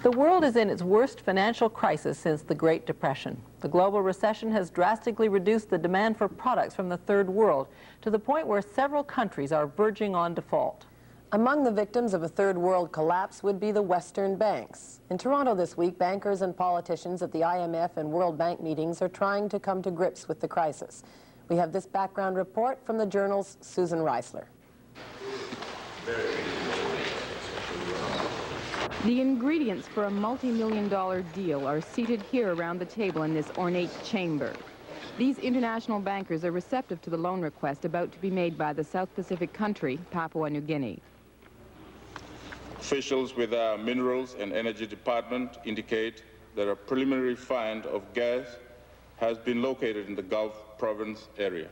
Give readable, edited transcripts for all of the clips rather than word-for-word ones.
The world is in its worst financial crisis since the Great Depression. The global recession has drastically reduced the demand for products from the third world to the point where several countries are verging on default. Among the victims of a third world collapse would be the Western banks. In Toronto this week, bankers and politicians at the IMF and World Bank meetings are trying to come to grips with the crisis. We have this background report from the Journal's Susan Reisler. The ingredients for a multi-million-dollar deal are seated here around the table in this ornate chamber. These international bankers are receptive to the loan request about to be made by the South Pacific country, Papua New Guinea. Officials with our Minerals and Energy Department indicate that a preliminary find of gas has been located in the Gulf Province area.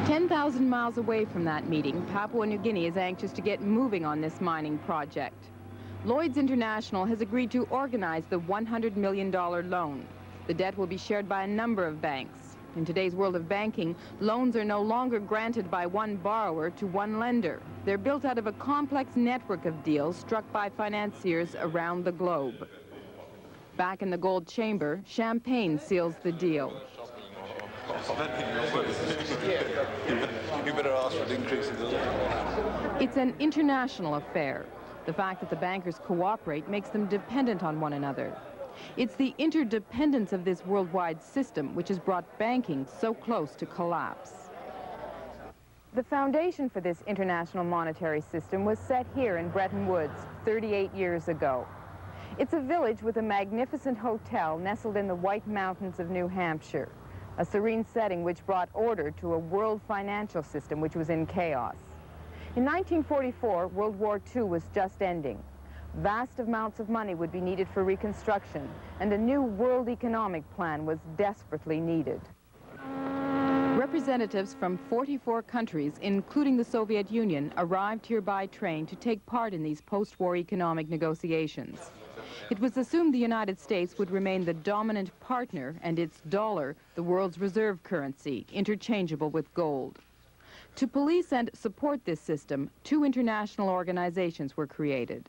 10,000 miles away from that meeting, Papua New Guinea is anxious to get moving on this mining project. Lloyds International has agreed to organize the $100 million loan. The debt will be shared by a number of banks. In today's world of banking, loans are no longer granted by one borrower to one lender. They're built out of a complex network of deals struck by financiers around the globe. Back in the gold chamber, champagne seals the deal. You better ask for an increase in the loan. It's an international affair. The fact that the bankers cooperate makes them dependent on one another. It's the interdependence of this worldwide system which has brought banking so close to collapse. The foundation for this international monetary system was set here in Bretton Woods 38 years ago. It's a village with a magnificent hotel nestled in the White Mountains of New Hampshire, a serene setting which brought order to a world financial system which was in chaos. In 1944, World War II was just ending. Vast amounts of money would be needed for reconstruction, and a new world economic plan was desperately needed. Representatives from 44 countries, including the Soviet Union, arrived here by train to take part in these post-war economic negotiations. It was assumed the United States would remain the dominant partner and its dollar, the world's reserve currency, interchangeable with gold. To police and support this system, two international organizations were created.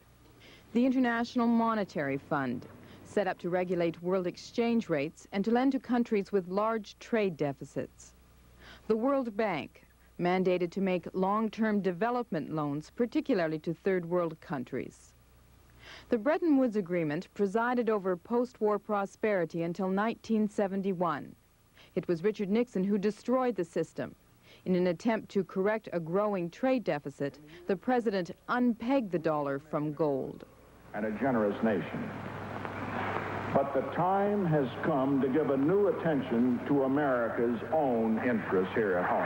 The International Monetary Fund, set up to regulate world exchange rates and to lend to countries with large trade deficits. The World Bank, mandated to make long-term development loans, particularly to third world countries. The Bretton Woods Agreement presided over post-war prosperity until 1971. It was Richard Nixon who destroyed the system. In an attempt to correct a growing trade deficit, the president unpegged the dollar from gold. And a generous nation. But the time has come to give a new attention to America's own interests here at home.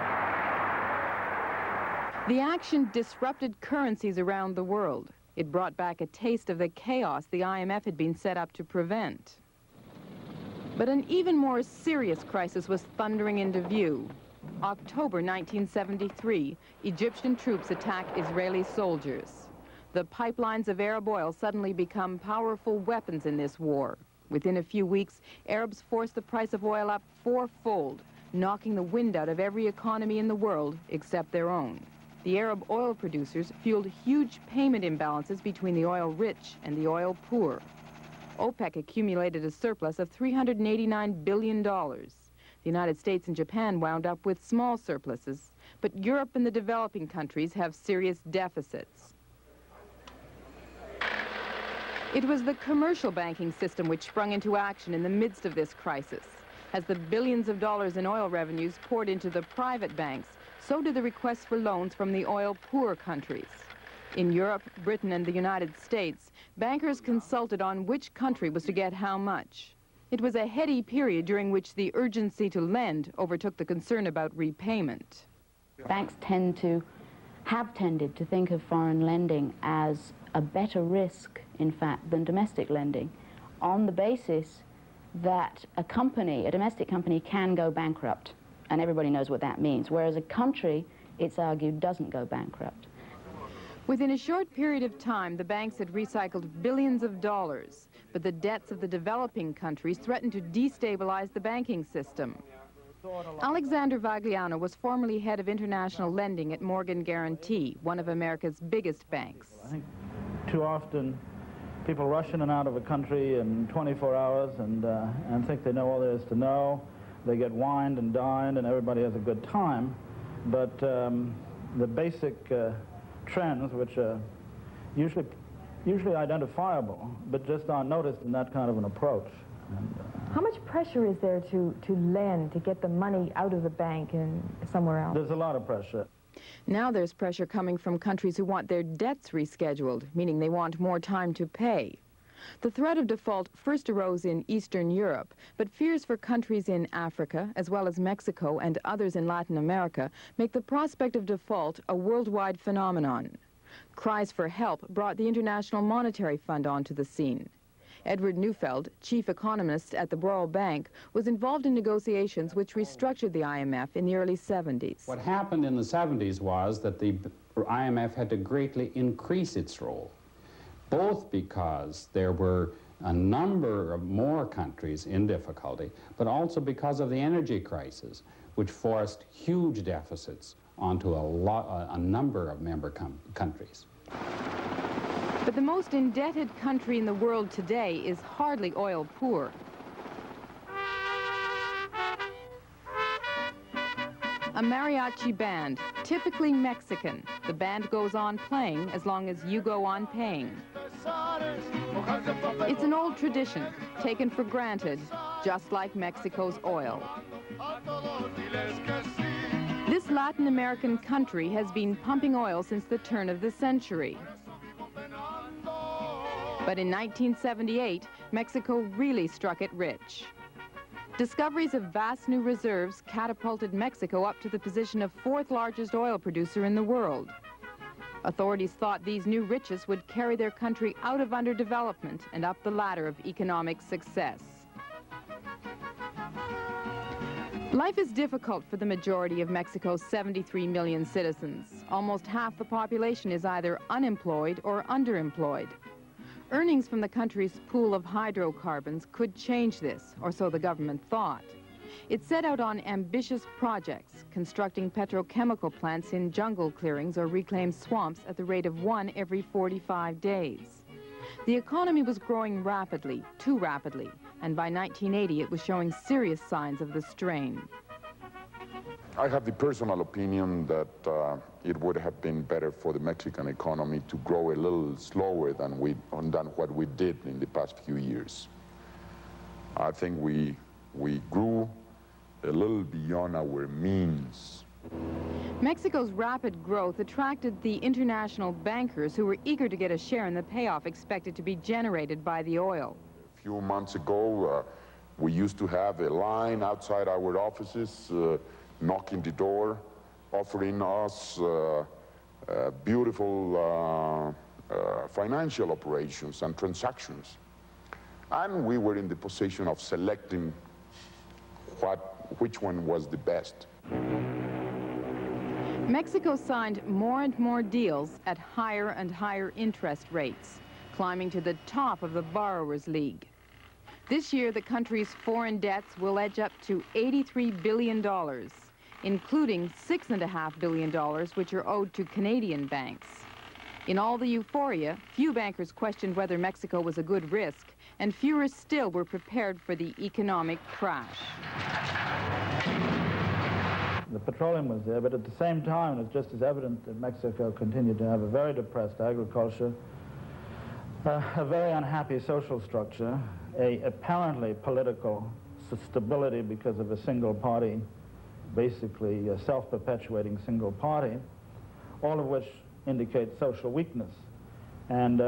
The action disrupted currencies around the world. It brought back a taste of the chaos the IMF had been set up to prevent. But an even more serious crisis was thundering into view. October 1973, Egyptian troops attacked Israeli soldiers. The pipelines of Arab oil suddenly become powerful weapons in this war. Within a few weeks, Arabs forced the price of oil up fourfold, knocking the wind out of every economy in the world except their own. The Arab oil producers fueled huge payment imbalances between the oil-rich and the oil-poor. OPEC accumulated a surplus of $389 billion. The United States and Japan wound up with small surpluses, but Europe and the developing countries have serious deficits. It was the commercial banking system which sprung into action in the midst of this crisis. As the billions of dollars in oil revenues poured into the private banks, so did the requests for loans from the oil-poor countries. In Europe, Britain, and the United States, bankers consulted on which country was to get how much. It was a heady period during which the urgency to lend overtook the concern about repayment. Banks have tended to think of foreign lending as a better risk, in fact, than domestic lending, on the basis that a domestic company can go bankrupt, and everybody knows what that means, whereas a country, it's argued, doesn't go bankrupt. Within a short period of time, the banks had recycled billions of dollars, but the debts of the developing countries threatened to destabilize the banking system. Alexander Vagliano was formerly head of international lending at Morgan Guarantee, one of America's biggest banks. I think too often people rush in and out of a country in 24 hours and think they know all there is to know. They get wined and dined and everybody has a good time. But the basic trends, which are usually identifiable, but just aren't noticed in that kind of an approach. And, how much pressure is there to lend, to get the money out of the bank and somewhere else? There's a lot of pressure. Now there's pressure coming from countries who want their debts rescheduled, meaning they want more time to pay. The threat of default first arose in Eastern Europe, but fears for countries in Africa, as well as Mexico and others in Latin America, make the prospect of default a worldwide phenomenon. Cries for help brought the International Monetary Fund onto the scene. Edward Neufeld, chief economist at the World Bank, was involved in negotiations which restructured the IMF in the early 70s. What happened in the 70s was that the IMF had to greatly increase its role, both because there were a number of more countries in difficulty, but also because of the energy crisis, which forced huge deficits onto a number of member countries. But the most indebted country in the world today is hardly oil poor. A mariachi band, typically Mexican. The band goes on playing as long as you go on paying. It's an old tradition, taken for granted, just like Mexico's oil. This Latin American country has been pumping oil since the turn of the century. But in 1978, Mexico really struck it rich. Discoveries of vast new reserves catapulted Mexico up to the position of fourth largest oil producer in the world. Authorities thought these new riches would carry their country out of underdevelopment and up the ladder of economic success. Life is difficult for the majority of Mexico's 73 million citizens. Almost half the population is either unemployed or underemployed. Earnings from the country's pool of hydrocarbons could change this, or so the government thought. It set out on ambitious projects, constructing petrochemical plants in jungle clearings or reclaimed swamps at the rate of 1 every 45 days. The economy was growing rapidly, too rapidly, and by 1980 it was showing serious signs of the strain. I have the personal opinion that it would have been better for the Mexican economy to grow a little slower than what we did in the past few years. I think we grew a little beyond our means. Mexico's rapid growth attracted the international bankers who were eager to get a share in the payoff expected to be generated by the oil. A few months ago, we used to have a line outside our offices knocking the door, offering us beautiful financial operations and transactions. And we were in the position of selecting which one was the best. Mexico signed more and more deals at higher and higher interest rates, climbing to the top of the Borrowers' League. This year, the country's foreign debts will edge up to $83 billion, including $6.5 billion, which are owed to Canadian banks. In all the euphoria, few bankers questioned whether Mexico was a good risk, and fewer still were prepared for the economic crash. The petroleum was there, but at the same time, it's just as evident that Mexico continued to have a very depressed agriculture, a very unhappy social structure, a apparently political stability because of a single party, basically a self-perpetuating single party, all of which indicate social weakness. And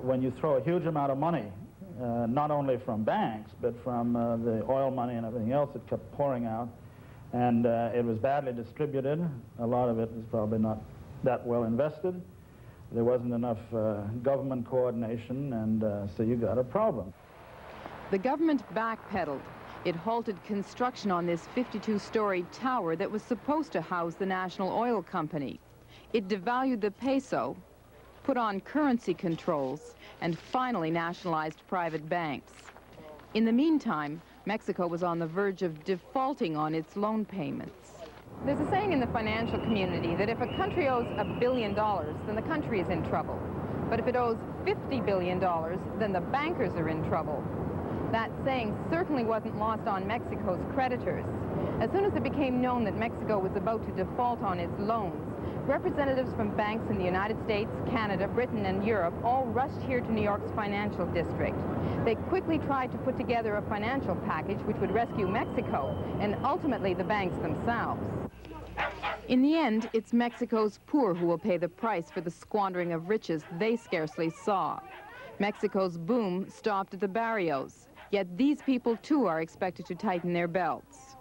when you throw a huge amount of money, not only from banks, but from the oil money and everything else that kept pouring out, and it was badly distributed. A lot of it was probably not that well invested. There wasn't enough government coordination, and so you got a problem. The government backpedaled. It halted construction on this 52-story tower that was supposed to house the National Oil Company. It devalued the peso, put on currency controls, and finally nationalized private banks. In the meantime, Mexico was on the verge of defaulting on its loan payments. There's a saying in the financial community that if a country owes $1 billion, then the country is in trouble. But if it owes $50 billion, then the bankers are in trouble. That saying certainly wasn't lost on Mexico's creditors. As soon as it became known that Mexico was about to default on its loans, representatives from banks in the United States, Canada, Britain, and Europe all rushed here to New York's financial district. They quickly tried to put together a financial package which would rescue Mexico and ultimately the banks themselves. In the end, it's Mexico's poor who will pay the price for the squandering of riches they scarcely saw. Mexico's boom stopped at the barrios, yet these people too are expected to tighten their belts.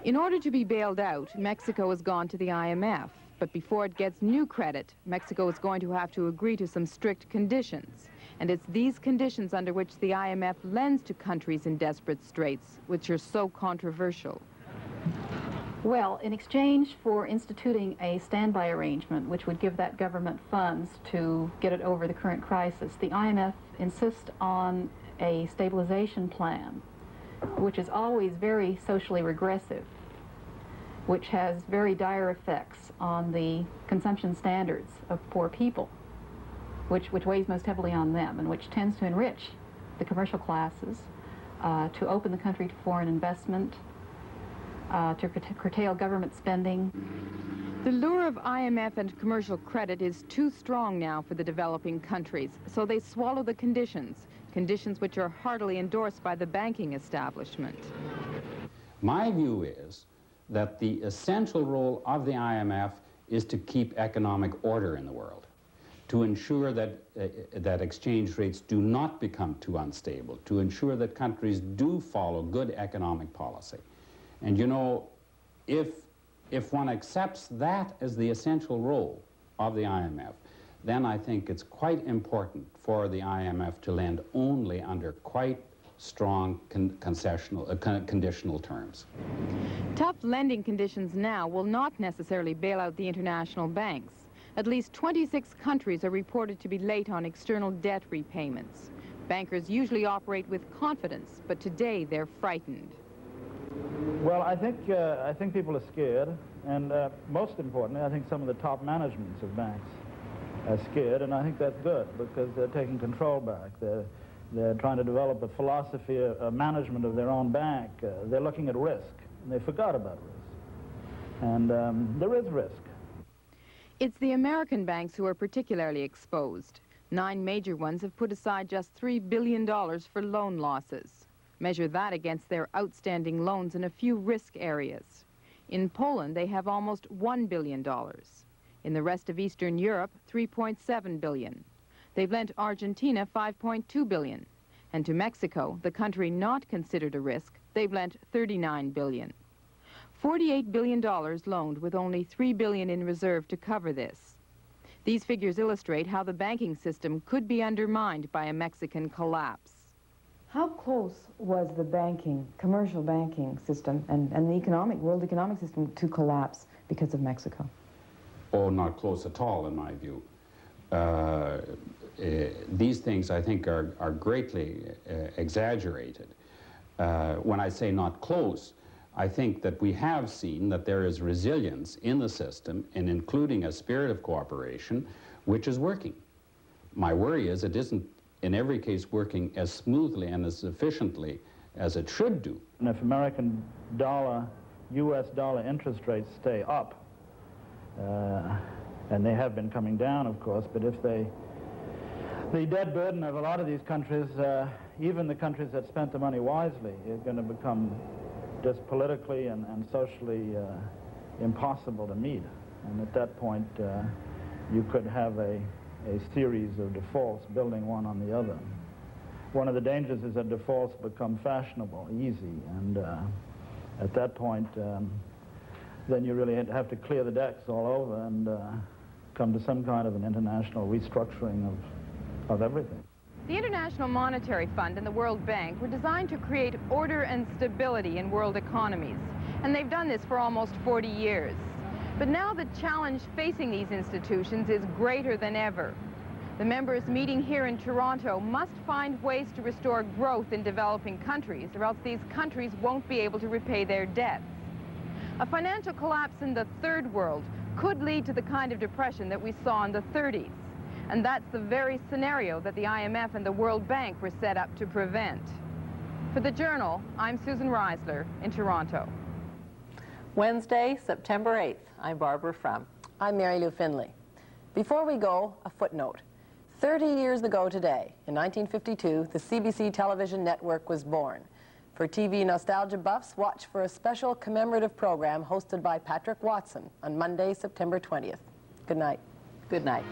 In order to be bailed out, Mexico has gone to the IMF. But before it gets new credit, Mexico is going to have to agree to some strict conditions. And it's these conditions under which the IMF lends to countries in desperate straits, which are so controversial. Well, in exchange for instituting a standby arrangement, which would give that government funds to get it over the current crisis, the IMF insists on a stabilization plan, which is always very socially regressive, which has very dire effects on the consumption standards of poor people, which weighs most heavily on them, and which tends to enrich the commercial classes, to open the country to foreign investment, to curtail government spending. The lure of IMF and commercial credit is too strong now for the developing countries, so they swallow the conditions which are heartily endorsed by the banking establishment. My view is that the essential role of the IMF is to keep economic order in the world, to ensure that, that exchange rates do not become too unstable, to ensure that countries do follow good economic policy. And you know, if one accepts that as the essential role of the IMF, then I think it's quite important for the IMF to lend only under quite strong conditional terms. Tough lending conditions now will not necessarily bail out the international banks. At least 26 countries are reported to be late on external debt repayments. Bankers usually operate with confidence, but today they're frightened. Well, I think people are scared, and most importantly, I think some of the top managements of banks are scared, and I think that's good because they're taking control back. They're trying to develop a philosophy, a management of their own bank. They're looking at risk, and they forgot about risk. And there is risk. It's the American banks who are particularly exposed. 9 major ones have put aside just $3 billion for loan losses. Measure that against their outstanding loans in a few risk areas. In Poland, they have almost $1 billion. In the rest of Eastern Europe, $3.7 billion. They've lent Argentina $5.2 billion. And to Mexico, the country not considered a risk, they've lent $39 billion. $48 billion loaned with only $3 billion in reserve to cover this. These figures illustrate how the banking system could be undermined by a Mexican collapse. How close was the commercial banking system and the world economic system to collapse because of Mexico? Oh, not close at all, in my view. These things, I think, are greatly exaggerated. When I say not close, I think that we have seen that there is resilience in the system, and including a spirit of cooperation, which is working. My worry is it isn't, in every case, working as smoothly and as efficiently as it should do. And if American dollar, U.S. dollar interest rates stay up, and they have been coming down, of course, but if the debt burden of a lot of these countries, even the countries that spent the money wisely, is going to become just politically and socially impossible to meet. And at that point, you could have a series of defaults building one on the other. One of the dangers is that defaults become fashionable, easy, and at that point, then you really have to clear the decks all over and come to some kind of an international restructuring of everything. The International Monetary Fund and the World Bank were designed to create order and stability in world economies, and they've done this for almost 40 years. But now the challenge facing these institutions is greater than ever. The members meeting here in Toronto must find ways to restore growth in developing countries, or else these countries won't be able to repay their debts. A financial collapse in the third world could lead to the kind of depression that we saw in the 30s. And that's the very scenario that the IMF and the World Bank were set up to prevent. For the Journal, I'm Susan Reisler in Toronto. Wednesday, September 8th. I'm Barbara Frum. I'm Mary Lou Finley. Before we go, a footnote. 30 years ago today, in 1952, the CBC television network was born. For TV nostalgia buffs, watch for a special commemorative program hosted by Patrick Watson on Monday, September 20th. Good night. Good night.